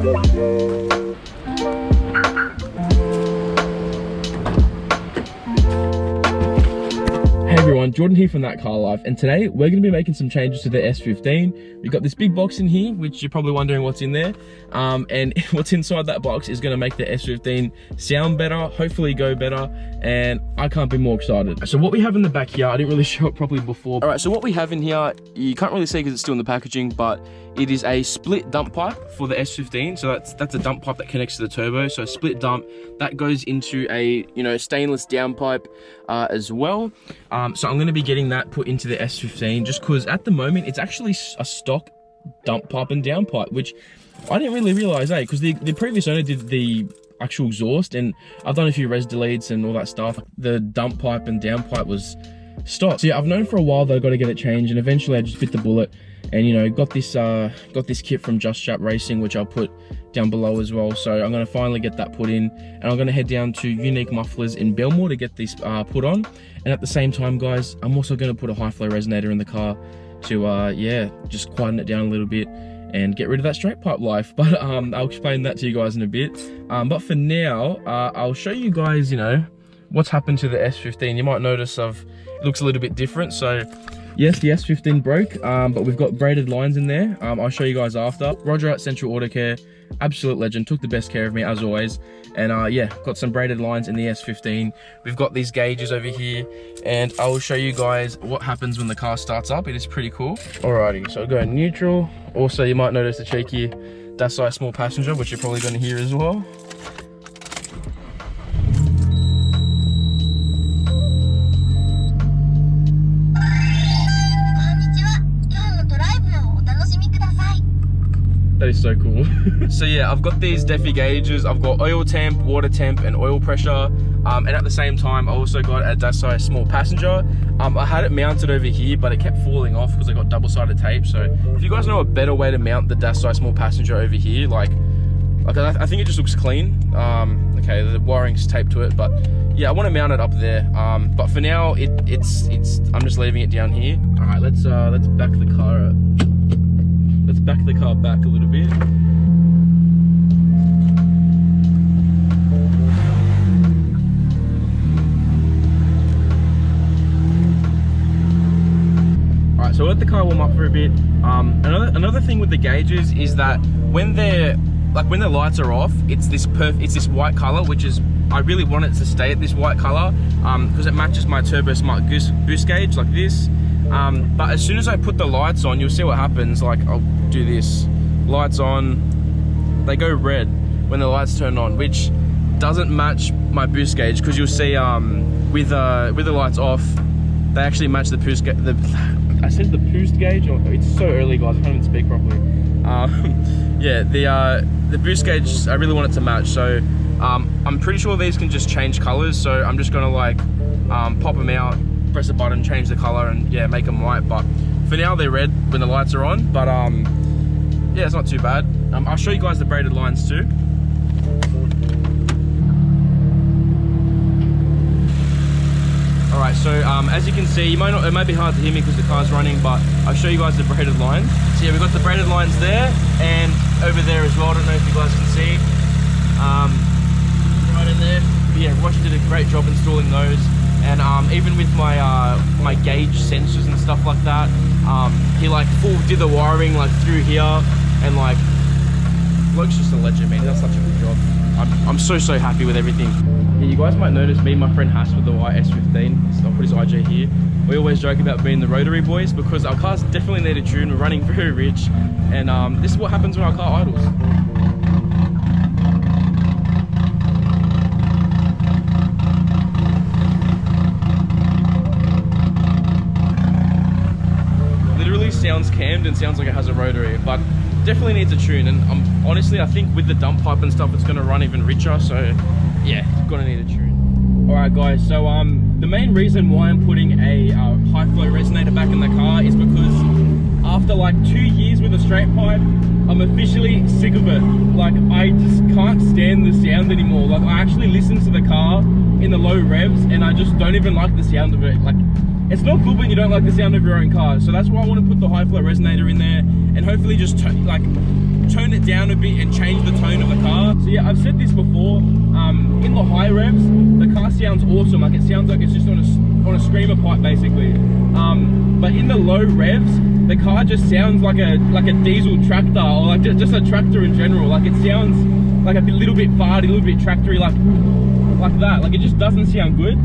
Hey everyone, Jordan here from ThatCarLife, and today we're going to be making some changes to the S15. We've got this big box in here, which you're probably wondering what's in there, and what's inside that box is going to make the S15 sound better, hopefully go better, and I can't be more excited. So what we have in the back here, I didn't really show it properly before. Alright, so what we have in here, you can't really see because it's still in the packaging, but it is a split dump pipe for the S15. So that's a dump pipe that connects to the turbo. So a split dump that goes into a stainless downpipe as well. So I'm going to be getting that put into the S15 just because at the moment it's actually a stock dump pipe and downpipe, which I didn't really realize, because the previous owner did the actual exhaust, and I've done a few res deletes and all that stuff. The dump pipe and downpipe was stock. So yeah, I've known for a while that I got to get it changed, and eventually I just bit the bullet and got this kit from Just Strap Racing, which I'll put down below as well. So I'm going to finally get that put in, and I'm going to head down to Unique Mufflers in Belmore to get this put on. And at the same time, guys, I'm also going to put a high flow resonator in the car to just quieten it down a little bit and get rid of that straight pipe life. But I'll explain that to you guys in a bit. But for now, I'll show you guys what's happened to the S15. You might notice it looks a little bit different. So yes, the S15 broke, but we've got braided lines in there. I'll show you guys after. Roger at Central Auto Care, absolute legend, took the best care of me as always. And yeah, got some braided lines in the S15. We've got these gauges over here, and I will show you guys what happens when the car starts up. It is pretty cool. Alrighty, so go neutral. Also, you might notice the cheeky Dasai small passenger, which you're probably going to hear as well. That is so cool. So yeah, I've got these Defi gauges. I've got oil temp, water temp, and oil pressure. And at the same time, I also got a Dasai small passenger. I had it mounted over here, but it kept falling off because I got double-sided tape. So if you guys know a better way to mount the Dasai small passenger over here, I think it just looks clean. Okay, the wiring's taped to it, but yeah, I want to mount it up there. But for now, I'm just leaving it down here. All right, let's back the car up. Let's back the car back a little bit. Alright, so I'll let the car warm up for a bit. Another thing with the gauges is that when the lights are off, it's this white color, which is, I really want it to stay at this white color because it matches my Turbo Smart boost gauge like this. But as soon as I put the lights on, you'll see what happens. I'll do this, lights on, they go red when the lights turn on, which doesn't match my boost gauge, because you'll see with the lights off, they actually match the boost gauge. I said the boost gauge, it's so early, guys, I can't even speak properly. Yeah, the boost gauge, I really want it to match. So I'm pretty sure these can just change colors, so I'm just gonna pop them out, press a button, change the color, and yeah, make them white. But for now they're red when the lights are on, but yeah, it's not too bad. I'll show you guys the braided lines too. Alright, so as you can see, it might be hard to hear me because the car's running, but I'll show you guys the braided lines. So yeah, we've got the braided lines there and over there as well. I don't know if you guys can see, right in there. But yeah, Roger did a great job installing those. And even with my gauge sensors and stuff like that, he did the wiring through here, and bloke's just a legend, man. He does such a good job. I'm so happy with everything. Yeah, you guys might notice me and my friend Hass with the white S15. I'll put his IG here. We always joke about being the rotary boys because our cars definitely need a tune. We're running very rich, and this is what happens when our car idles. Sounds cammed and sounds like it has a rotary, but definitely needs a tune. And honestly, I think with the dump pipe and stuff, it's going to run even richer. So yeah, gonna need a tune. All right, guys. So the main reason why I'm putting a high flow resonator back in the car is because after 2 years with a straight pipe, I'm officially sick of it. I just can't stand the sound anymore. I actually listen to the car in the low revs, and I just don't even like the sound of it. It's not good when you don't like the sound of your own car. So that's why I want to put the high flow resonator in there, and hopefully just turn it down a bit and change the tone of the car. So yeah, I've said this before, in the high revs, the car sounds awesome. Like, it sounds like it's just on a screamer pipe basically. But in the low revs, the car just sounds like a diesel tractor, or like just a tractor in general. Like, it sounds like a little bit farty, a little bit tractory, like that. Like, it just doesn't sound good.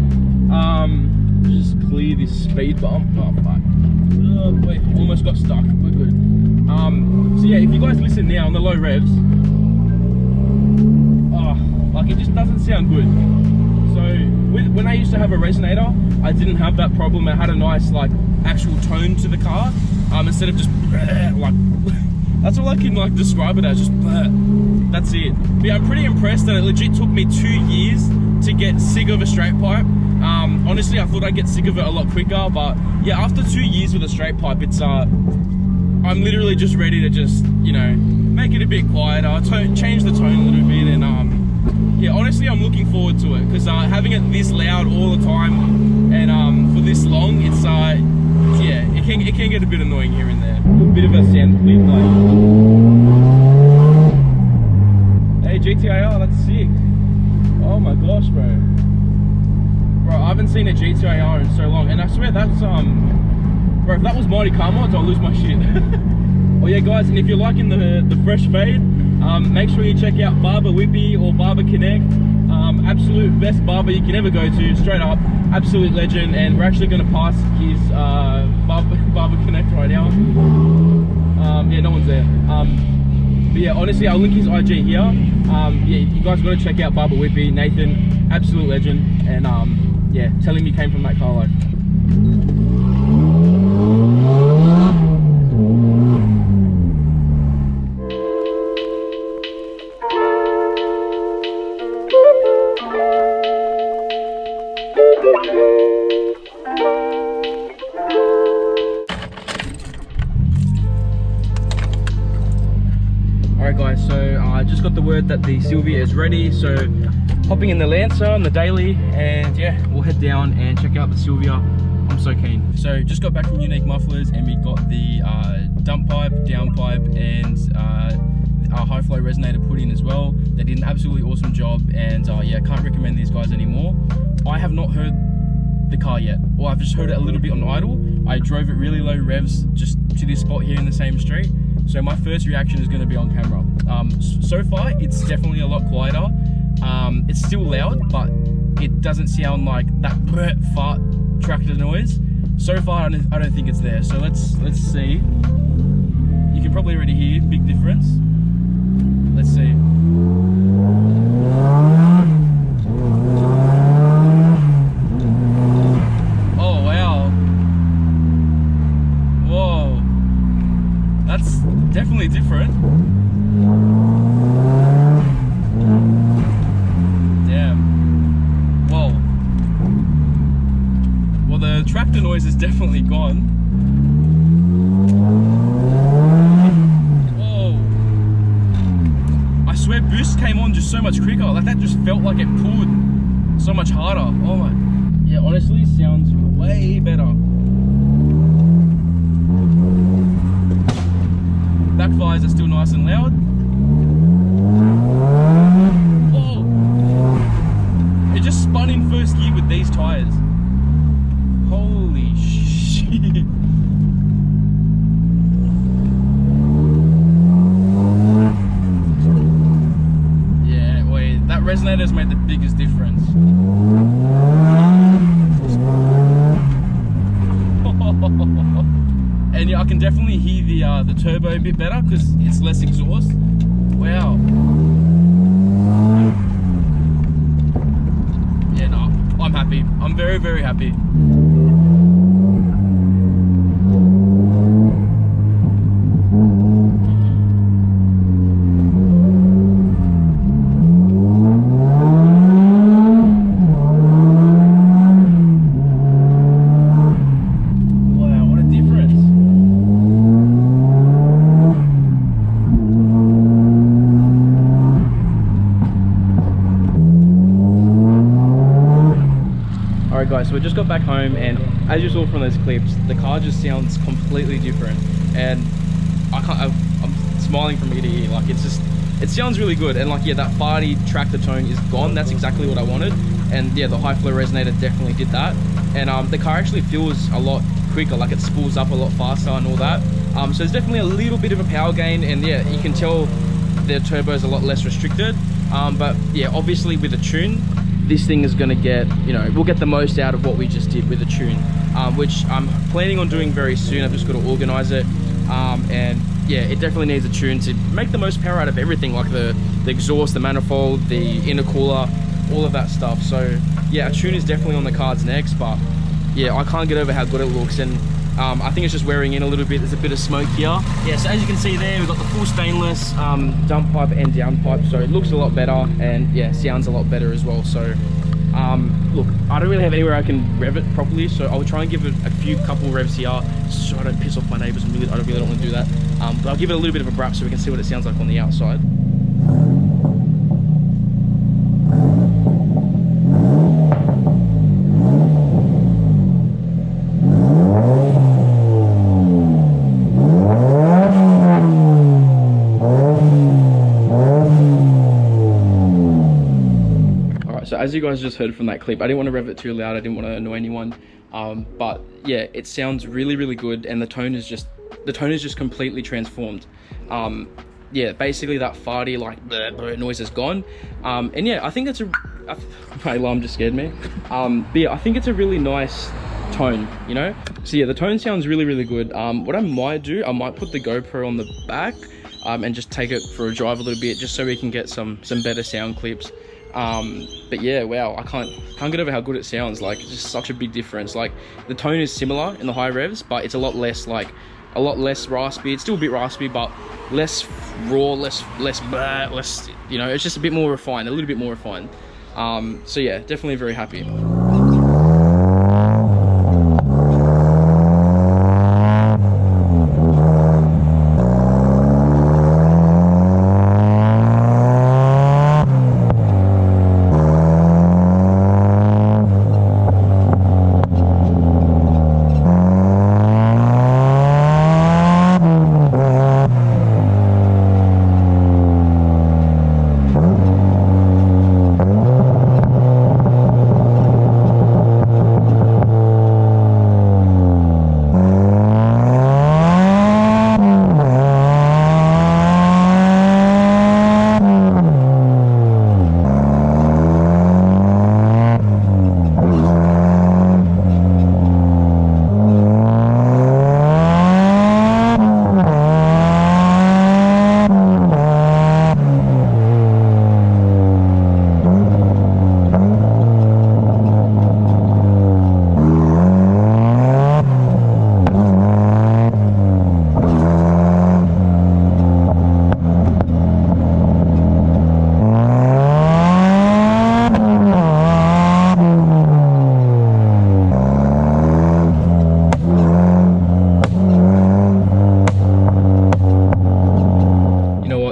Just clear this speed bump. Oh fuck. Oh boy, almost got stuck. We're good. So yeah, if you guys listen now on the low revs, like, it just doesn't sound good. So when I used to have a resonator, I didn't have that problem. It had a nice, like, actual tone to the car, instead of just like that's all I can, like, describe it as, just that's it. But yeah, I'm pretty impressed that it legit took me 2 years to get sick of a straight pipe. Honestly, I thought I'd get sick of it a lot quicker, but yeah, after 2 years with a straight pipe, it's I'm literally just ready to just, you know, make it a bit quieter, change the tone a little bit, and yeah, honestly, I'm looking forward to it, because having it this loud all the time and for this long, it's yeah, it can get a bit annoying here and there. A bit of a sound clip, like, hey GTIR, that's sick. Oh my gosh, bro, I haven't seen a GTIR in so long, and I swear that's bro, if that was Mighty Car Mods, I'll lose my shit. Oh yeah, guys, and if you're liking the fresh fade, make sure you check out Barber Whippy or Barber Connect. Absolute best barber you can ever go to, straight up, absolute legend. And we're actually going to pass his Barber Connect right now. Yeah, no one's there. But yeah, honestly, I'll link his IG here. Yeah, you guys got to check out Barber Whippy, Nathan, absolute legend. And yeah, tell him you came from ThatCarLife. Alright guys, so I just got the word that the Sylvia is ready, so hopping in the Lancer and the Daily, and yeah, we'll head down and check out the Sylvia. I'm so keen. So just got back from Unique Mufflers, and we got the dump pipe, down pipe, and our high flow resonator put in as well. They did an absolutely awesome job, and yeah, can't recommend these guys anymore. I have not heard the car yet, or I've just heard it a little bit on idle. I drove it really low revs just to this spot here in the same street, so my first reaction is going to be on camera. So far it's definitely a lot quieter. It's still loud, but it doesn't sound like that fart tractor noise. So far I don't think it's there, so let's see. You can probably already hear big difference. Let's see. Oh wow, whoa, that's definitely different. Damn. Whoa. Well, the tractor noise is definitely gone. Whoa. I swear boost came on just so much quicker. Like, that just felt like it pulled so much harder. Oh my. Yeah, honestly, sounds way better. Backfires are still nice and loud. Oh, it just spun in first gear with these tires. Holy shit. Yeah, wait, that resonator's made the biggest difference. And yeah, I can definitely hear the turbo a bit better because it's less exhaust. Wow. Yeah, no, I'm happy. I'm very, very happy. Alright guys, so we just got back home, and as you saw from those clips, the car just sounds completely different, and I'm smiling from ear to ear. Like, it's just, it sounds really good. And like, yeah, that farty tractor tone is gone. That's exactly what I wanted. And yeah, the high flow resonator definitely did that. And the car actually feels a lot quicker, like it spools up a lot faster and all that. So there's definitely a little bit of a power gain, and yeah, you can tell the turbo is a lot less restricted. But yeah, obviously with a tune, this thing is going to get, you know, we'll get the most out of what we just did with a tune, which I'm planning on doing very soon. I've just got to organize it. And yeah, it definitely needs a tune to make the most power out of everything, like the exhaust, the manifold, the intercooler, all of that stuff. So yeah, a tune is definitely on the cards next, but yeah, I can't get over how good it looks. And I think it's just wearing in a little bit. There's a bit of smoke here. Yeah, so as you can see there, we've got the full stainless dump pipe and down pipe, so it looks a lot better, and yeah, sounds a lot better as well. So look, I don't really have anywhere I can rev it properly, so I'll try and give it a couple revs here, so I don't piss off my neighbors. I really don't want to do that. But I'll give it a little bit of a brap so we can see what it sounds like on the outside. So as you guys just heard from that clip, I didn't want to rev it too loud, I didn't want to annoy anyone, but yeah, it sounds really, really good, and the tone is just completely transformed. Yeah, basically that farty like bleh, bleh noise is gone, and yeah, I think it's my alarm just scared me. But yeah, I think it's a really nice tone, you know. So yeah, the tone sounds really, really good. What I might do, I might put the GoPro on the back and just take it for a drive a little bit, just so we can get some better sound clips. But yeah, wow, I can't get over how good it sounds. Like, it's just such a big difference. Like, the tone is similar in the high revs, but it's a lot less raspy. It's still a bit raspy, but less raw, less blah, less, you know, it's just a bit more refined, a little bit more refined. So yeah, definitely very happy.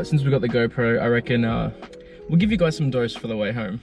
Since we got the GoPro, I reckon we'll give you guys some dose for the way home.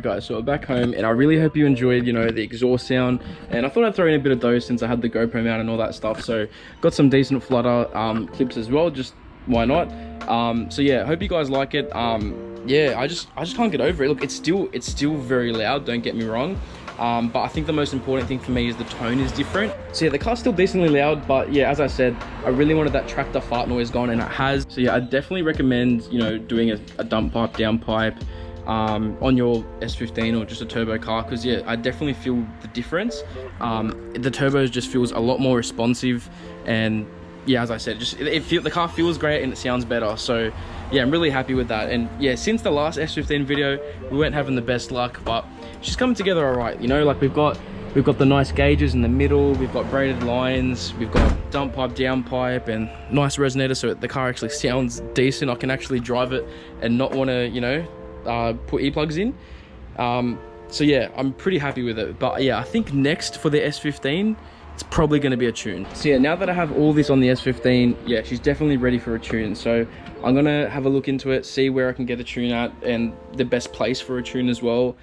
guys, so we're back home, and I really hope you enjoyed, you know, the exhaust sound, and I thought I'd throw in a bit of those since I had the GoPro mount and all that stuff. So got some decent flutter clips as well, just why not. So yeah, hope you guys like it. Yeah, I just can't get over it. Look, it's still very loud, don't get me wrong, but I think the most important thing for me is the tone is different. So yeah, the car's still decently loud, but yeah, as I said, I really wanted that tractor fart noise gone, and it has. So yeah, I definitely recommend, you know, doing a dump pipe, down pipe on your S15 or just a turbo car, because yeah, I definitely feel the difference. The turbo just feels a lot more responsive, and yeah, as I said, just the car feels great and it sounds better. So yeah, I'm really happy with that. And yeah, since the last S15 video, we weren't having the best luck, but she's coming together all right. You know, like we've got the nice gauges in the middle, we've got braided lines, we've got dump pipe, down pipe, and nice resonator, so the car actually sounds decent. I can actually drive it and not want to, you know, put earplugs in. So yeah, I'm pretty happy with it. But yeah, I think next for the S15, it's probably going to be a tune. So yeah, now that I have all this on the S15, yeah, she's definitely ready for a tune. So I'm going to have a look into it, see where I can get a tune at, and the best place for a tune as well.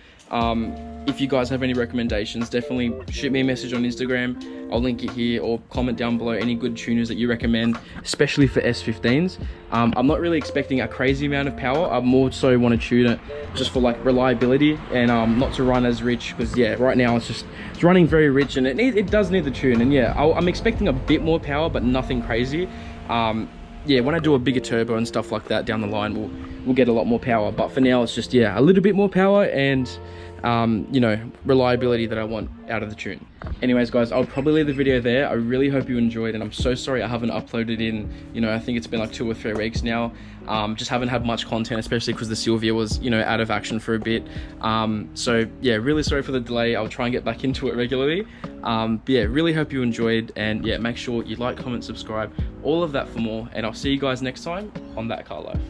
If you guys have any recommendations, definitely shoot me a message on Instagram. I'll link it here, or comment down below any good tuners that you recommend, especially for S15s. I'm not really expecting a crazy amount of power. I more so want to tune it just for like reliability, and not to run as rich, because yeah, right now it's running very rich, and it does need the tune. And yeah, I'm expecting a bit more power, but nothing crazy. Yeah, when I do a bigger turbo and stuff like that down the line, we'll get a lot more power. But for now, it's just, yeah, a little bit more power and you know, reliability that I want out of the tune. Anyways guys, I'll probably leave the video there. I really hope you enjoyed, and I'm so sorry I haven't uploaded in, you know, I think it's been like 2 or 3 weeks now. Just haven't had much content, especially because the Sylvia was, you know, out of action for a bit. So yeah, really sorry for the delay. I'll try and get back into it regularly. But yeah, really hope you enjoyed, and yeah, make sure you like, comment, subscribe, all of that for more, and I'll see you guys next time on That Car Life.